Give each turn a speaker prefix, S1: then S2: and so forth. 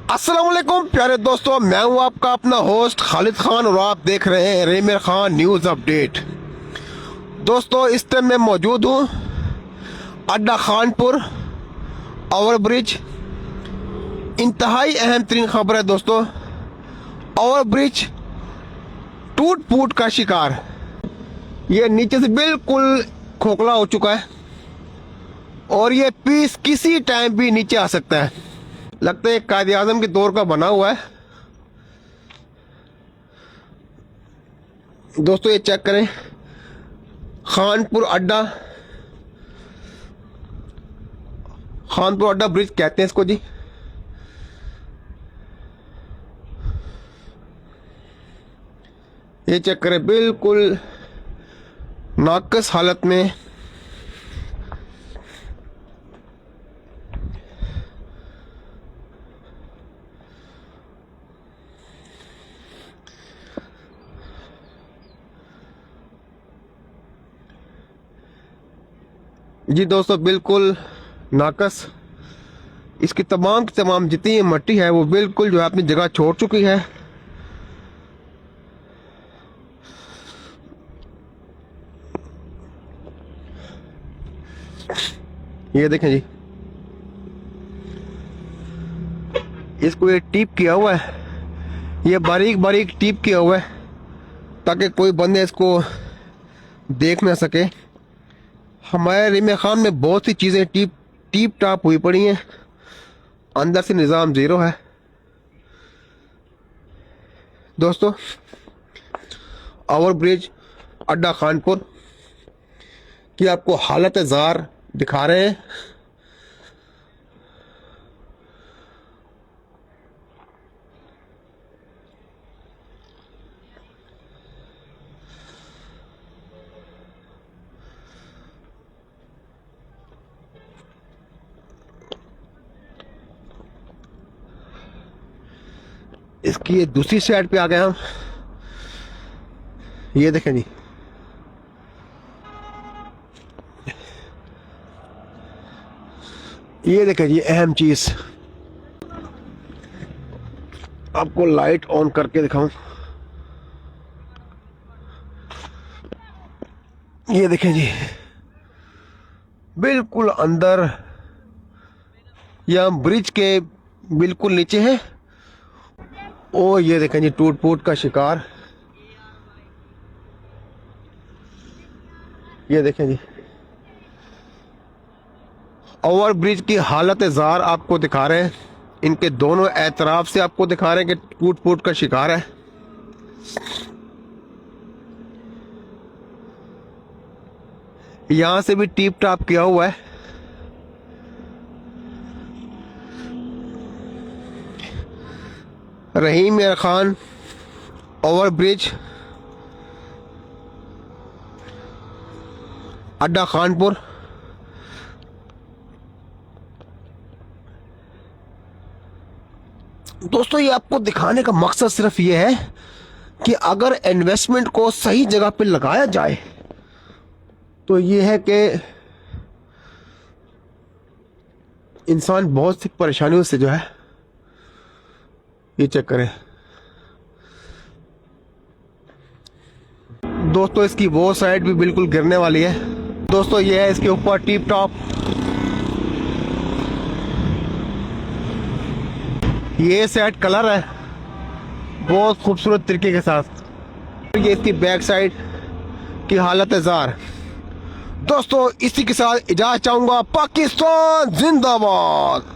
S1: अस्सलाम वालेकुम प्यारे दोस्तों, मैं हूं आपका अपना होस्ट खालिद खान और आप देख रहे हैं रेमेर खान न्यूज़ अपडेट। दोस्तों, इस टाइम मैं मौजूद हूं अड्डा खानपुर ओवर ब्रिज। इंतहाई अहम तरीन खबर है दोस्तों, ओवर ब्रिज टूट फूट का शिकार। ये नीचे से बिल्कुल खोखला हो चुका है और ये पीस किसी टाइम भी नीचे आ सकता है। लगता है कायदे आजम के दौर का बना हुआ है। दोस्तों, ये चेक करें, खानपुर अड्डा ब्रिज कहते हैं इसको जी। ये चेक करें, बिल्कुल नाकस हालत में। जी दोस्तों, बिल्कुल नाकस। इसकी तमाम की तमाम जितनी मट्टी है वो बिल्कुल जो है अपनी जगह छोड़ चुकी है। ये देखें जी, इसको ये टीप किया हुआ है, ये बारीक बारीक टीप किया हुआ है ताकि कोई बंदे इसको देख ना सके। हमारे रेमेर खान में बहुत सी चीज़ें टीप टाप हुई पड़ी हैं, अंदर से निज़ाम ज़ीरो है। दोस्तों, ओवर ब्रिज अड्डा खानपुर की आपको हालत ज़ार दिखा रहे हैं। इसकी ये दूसरी साइड पे आ गए हम। ये देखें जी, ये देखें जी, अहम चीज आपको लाइट ऑन करके दिखाऊं। ये देखें जी, बिल्कुल अंदर या ब्रिज के बिल्कुल नीचे है। ओ ये देखें जी, टूट फूट का शिकार। ये देखें जी, ओवर ब्रिज की हालत ज़ार आपको दिखा रहे हैं। इनके दोनों एतराफ से आपको दिखा रहे हैं कि टूट फूट का शिकार है। यहां से भी टीप टाप किया हुआ है। रेमेर खान ओवर ब्रिज अड्डा खानपुर। दोस्तों, ये आपको दिखाने का मकसद सिर्फ ये है कि अगर इन्वेस्टमेंट को सही जगह पे लगाया जाए तो ये है कि इंसान बहुत सी परेशानियों से जो है, ये चेक करें दोस्तों, इसकी वो साइड भी बिल्कुल गिरने वाली है। दोस्तों, ये है इसके ऊपर टीप टॉप। ये साइड कलर है बहुत खूबसूरत तरीके के साथ। ये इसकी बैक साइड की हालत है ज़ार। दोस्तों, इसी के साथ इजाज़त चाहूंगा। पाकिस्तान जिंदाबाद।